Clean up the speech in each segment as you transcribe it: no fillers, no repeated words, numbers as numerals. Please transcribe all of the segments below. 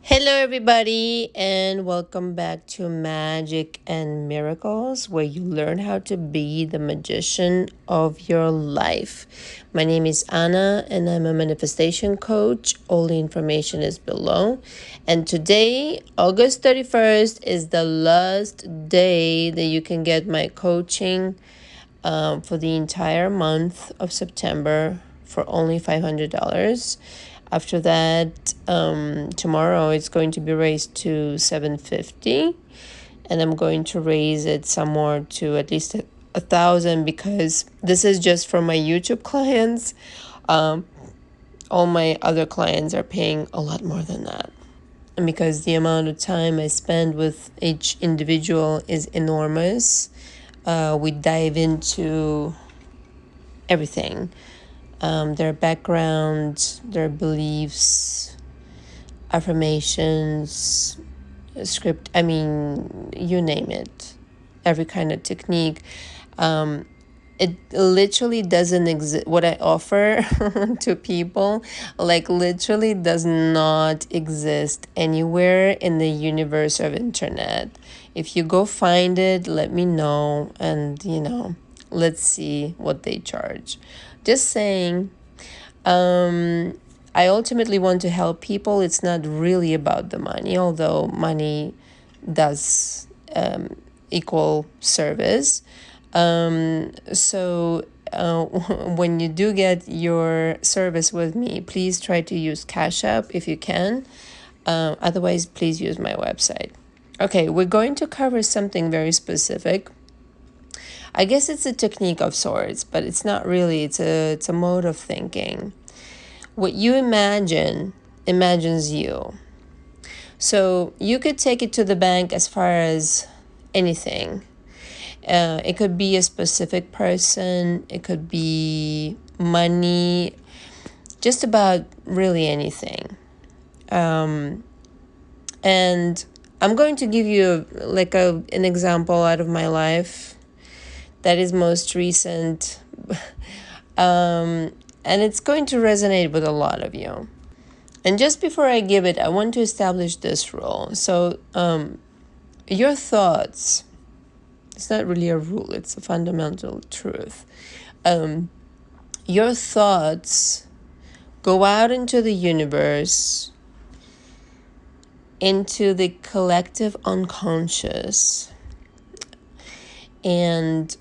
Hello, everybody, and welcome back to Magic and Miracles, where you learn how to be the magician of your life. My name is Anna, and I'm a manifestation coach. All the information is below. And today, August 31st, is the last day that you can get my coaching for the entire month of September for only $500. After that, tomorrow it's going to be raised to $750, and I'm going to raise it some more to at least 1,000 because this is just for my YouTube clients. All my other clients are paying a lot more than that. And because the amount of time I spend with each individual is enormous, we dive into everything, their background, their beliefs, affirmations, script, you name it, every kind of technique. It literally doesn't exist. What I offer to people, like, literally does not exist anywhere in the universe of internet. If you go find it, let me know, and let's see what they charge. Just saying. I ultimately want to help people. It's not really about the money, although money does equal service. So when you do get your service with me, please try to use Cash App if you can. Otherwise, please use my website. Okay, we're going to cover something very specific. I guess it's a technique of sorts, but it's not really. It's a mode of thinking. What you imagine imagines you. So you could take it to the bank as far as anything. It could be a specific person. It could be money. Just about really anything. And I'm going to give you an example out of my life that is most recent. And it's going to resonate with a lot of you. And just before I give it, I want to establish this rule. So your thoughts, it's not really a rule, it's a fundamental truth. Your thoughts go out into the universe, into the collective unconscious, and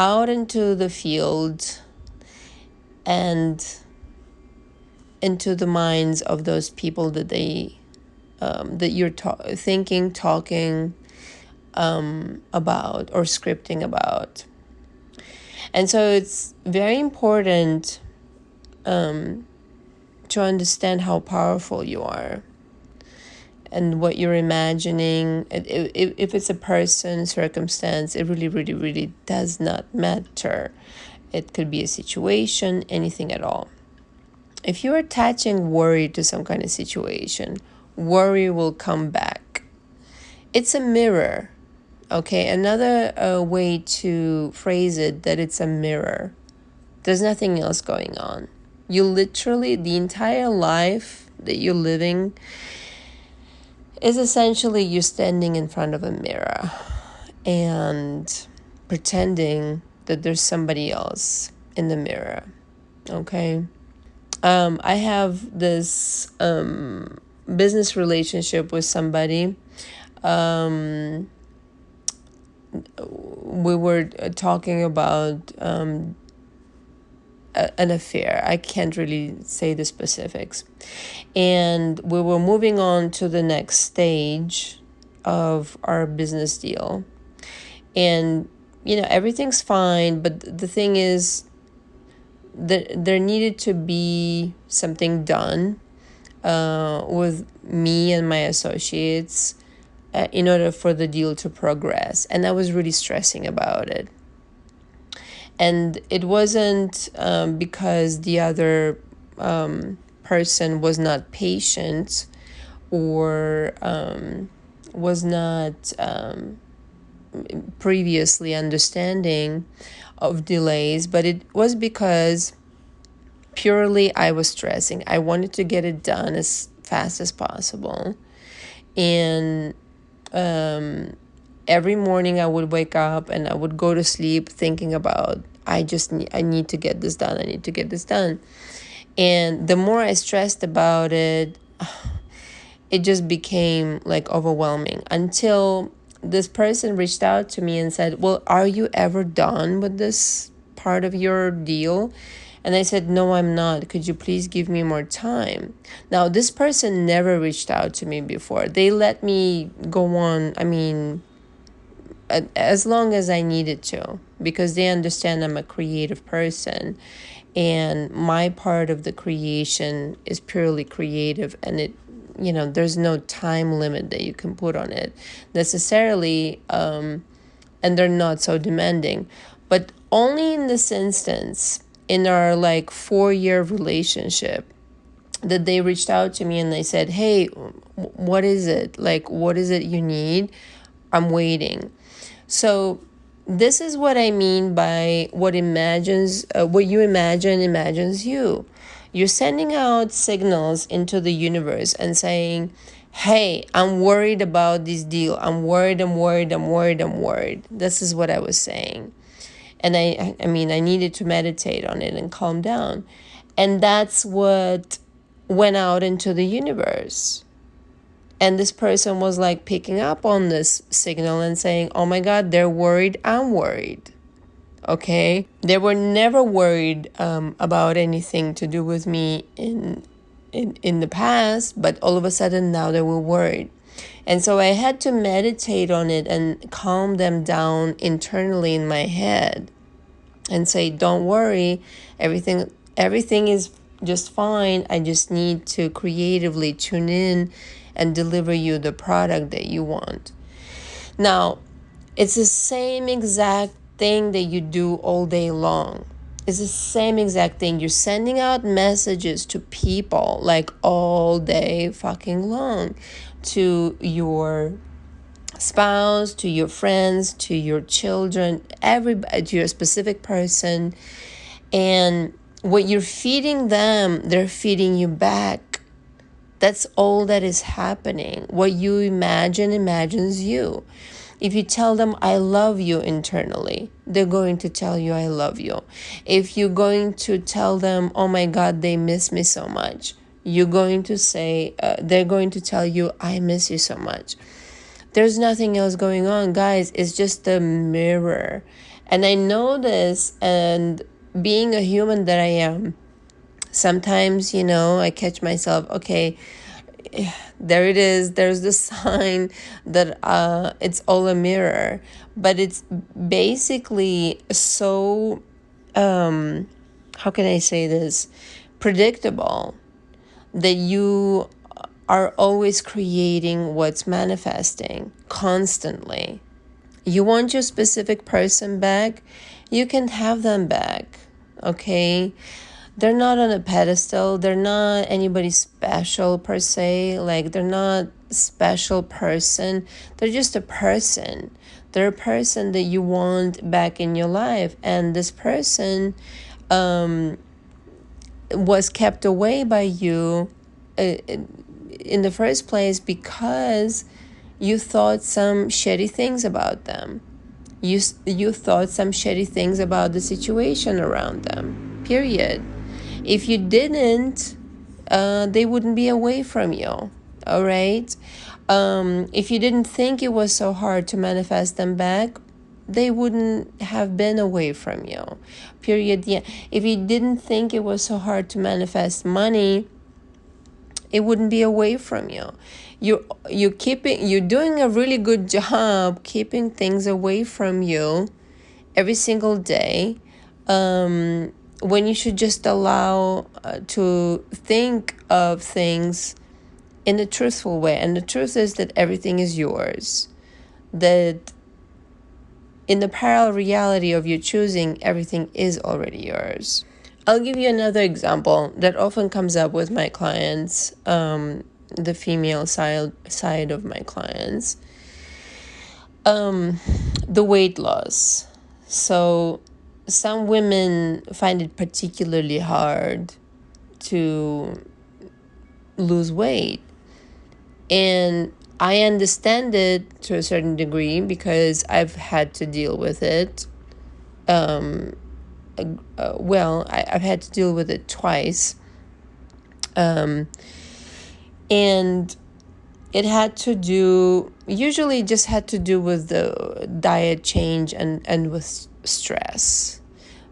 out into the field, and into the minds of those people that that you're thinking, talking about, or scripting about. And so it's very important to understand how powerful you are and what you're imagining. If it's a person, circumstance, it really, really, really does not matter. It could be a situation, anything at all. If you're attaching worry to some kind of situation, worry will come back. It's a mirror, okay? Another way to phrase it, that it's a mirror. There's nothing else going on. You literally, the entire life that you're living is essentially you standing in front of a mirror and pretending that there's somebody else in the mirror, okay? I have this business relationship with somebody. We were talking about an affair. I can't really say the specifics. And we were moving on to the next stage of our business deal. And, everything's fine. But the thing is, there needed to be something done with me and my associates in order for the deal to progress. And I was really stressing about it. And it wasn't because the other person was not patient or was not previously understanding of delays, but it was because purely I was stressing. I wanted to get it done as fast as possible. And every morning I would wake up and I would go to sleep thinking about, I need to get this done. I need to get this done. And the more I stressed about it, it just became like overwhelming, until this person reached out to me and said, well, are you ever done with this part of your deal? And I said, no, I'm not. Could you please give me more time? Now, this person never reached out to me before. They let me go on, as long as I needed to, because they understand I'm a creative person. And my part of the creation is purely creative, and there's no time limit that you can put on it necessarily. And they're not so demanding. But only in this instance, in our 4-year relationship, that they reached out to me and they said, hey, what is it? What is it you need? I'm waiting. So this is what I mean by what you imagine imagines you. You're sending out signals into the universe and saying, hey, I'm worried about this deal. I'm worried. This is what I was saying. And I needed to meditate on it and calm down. And that's what went out into the universe. And this person was picking up on this signal and saying, oh my God, they're worried, I'm worried. Okay? They were never worried about anything to do with me in the past, but all of a sudden now they were worried. And so I had to meditate on it and calm them down internally in my head and say, don't worry, everything is just fine. I just need to creatively tune in and deliver you the product that you want. Now, it's the same exact thing that you do all day long. It's the same exact thing. You're sending out messages to people all day fucking long, to your spouse, to your friends, to your children, everybody, to your specific person. And what you're feeding them, they're feeding you back. That's all that is happening. What you imagine imagines you. If you tell them, I love you internally, they're going to tell you, I love you. If you're going to tell them, oh my God, they miss me so much, you're going to say, they're going to tell you, I miss you so much. There's nothing else going on, guys. It's just a mirror. And I know this, and being a human that I am, sometimes, I catch myself, okay, there it is. There's the sign that it's all a mirror. But it's basically so, how can I say this, predictable, that you are always creating what's manifesting constantly. You want your specific person back, you can have them back, okay? They're not on a pedestal. They're not anybody special per se. They're not a special person. They're just a person. They're a person that you want back in your life. And this person was kept away by you in the first place because you thought some shitty things about them. You thought some shitty things about the situation around them, period. If you didn't, they wouldn't be away from you, all right? If you didn't think it was so hard to manifest them back, they wouldn't have been away from you, period. Yeah. If you didn't think it was so hard to manifest money, it wouldn't be away from you. You're doing a really good job keeping things away from you every single day. When you should just allow to think of things in a truthful way. And the truth is that everything is yours. That in the parallel reality of you choosing, everything is already yours. I'll give you another example that often comes up with my clients, the female side of my clients. The weight loss. So some women find it particularly hard to lose weight. And I understand it to a certain degree because I've had to deal with it. I've had to deal with it twice. And it usually just had to do with the diet change and with stress.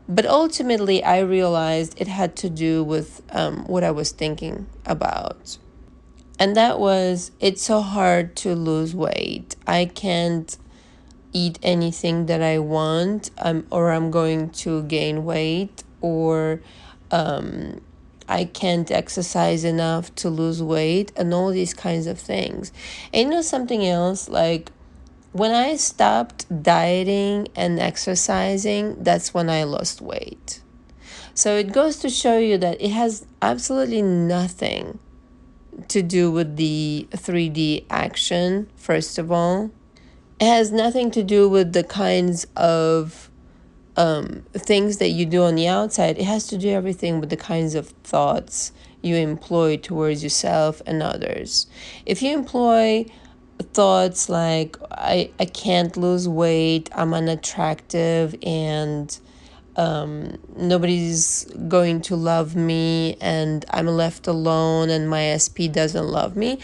But ultimately, I realized it had to do with what I was thinking about. And that was, it's so hard to lose weight. I can't eat anything that I want, or I'm going to gain weight, or I can't exercise enough to lose weight, and all these kinds of things. And something else, like when I stopped dieting and exercising, that's when I lost weight. So it goes to show you that it has absolutely nothing to do with the 3D action, first of all. It has nothing to do with the kinds of things that you do on the outside. It has to do everything with the kinds of thoughts you employ towards yourself and others. If you employ thoughts like, I can't lose weight, I'm unattractive, and nobody's going to love me, and I'm left alone, and my SP doesn't love me,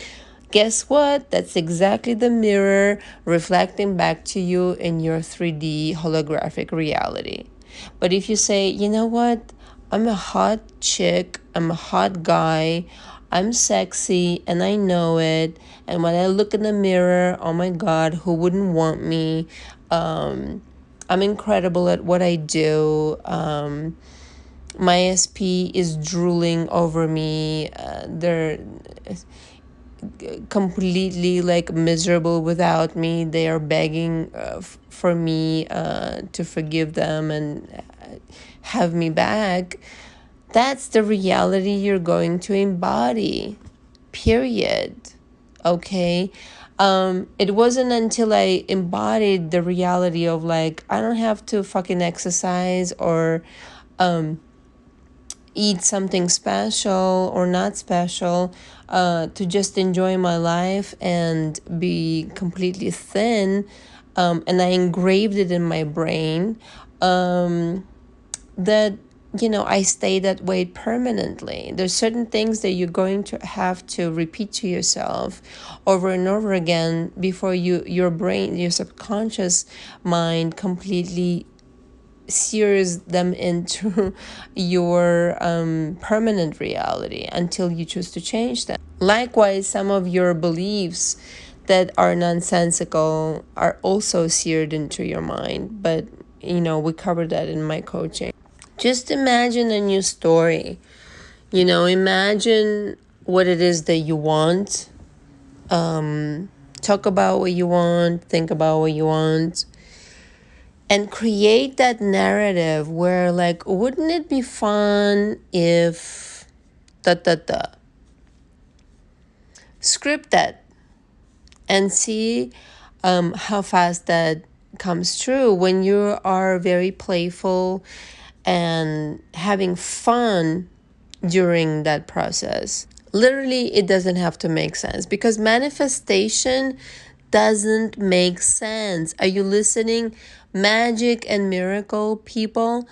guess what? That's exactly the mirror reflecting back to you in your 3D holographic reality. But if you say, you know what? I'm a hot chick, I'm a hot guy, I'm sexy, and I know it. And when I look in the mirror, oh my God, who wouldn't want me? I'm incredible at what I do. My SP is drooling over me. They're completely like miserable without me. They are begging for me to forgive them and have me back. That's the reality you're going to embody, period. Okay? It wasn't until I embodied the reality of like, I don't have to fucking exercise or eat something special or not special to just enjoy my life and be completely thin. And I engraved it in my brain that I stay that way permanently. There's certain things that you're going to have to repeat to yourself over and over again before your brain, your subconscious mind completely sears them into your permanent reality until you choose to change them. Likewise, some of your beliefs that are nonsensical are also seared into your mind, but we covered that in my coaching. Just imagine a new story. Imagine what it is that you want. Talk about what you want, think about what you want, and create that narrative where, like, wouldn't it be fun if Script that and see how fast that comes true when you are very playful and having fun during that process. Literally, it doesn't have to make sense because manifestation doesn't make sense. Are you listening? Magic and miracle people,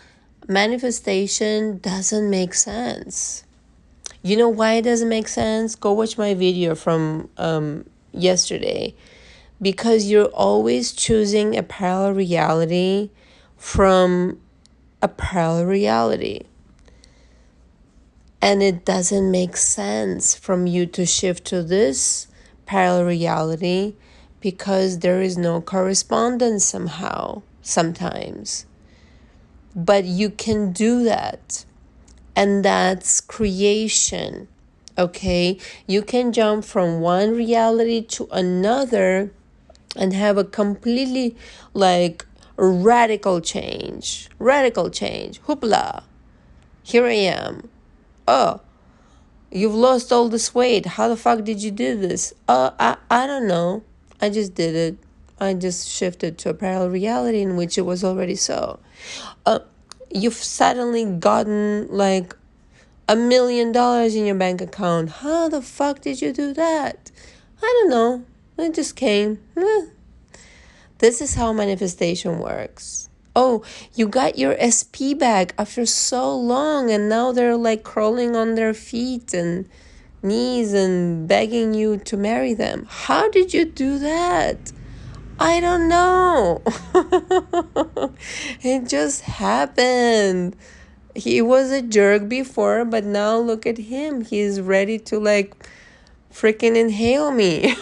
manifestation doesn't make sense. You know why it doesn't make sense? Go watch my video from yesterday. Because you're always choosing a parallel reality from a parallel reality. And it doesn't make sense from you to shift to this parallel reality because there is no correspondence sometimes. But you can do that. And that's creation. Okay? You can jump from one reality to another and have a completely radical change. Hoopla. Here I am. Oh, you've lost all this weight. How the fuck did you do this? I don't know. I just did it. I just shifted to a parallel reality in which it was already so. You've suddenly gotten $1 million in your bank account. How the fuck did you do that? I don't know. It just came. This is how manifestation works. Oh, you got your SP back after so long, and now they're like crawling on their feet and knees and begging you to marry them. How did you do that? I don't know. It just happened. He was a jerk before, but now look at him. He's ready to like freaking inhale me.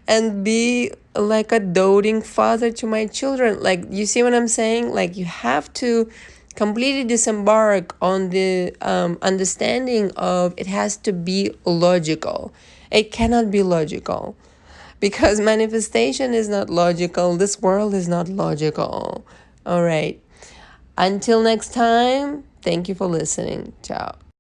and be like a doting father to my children. Like, you see what I'm saying? Like, you have to completely disembark on the understanding of it has to be logical. It cannot be logical because manifestation is not logical. This world is not logical. All right. Until next time, thank you for listening. Ciao.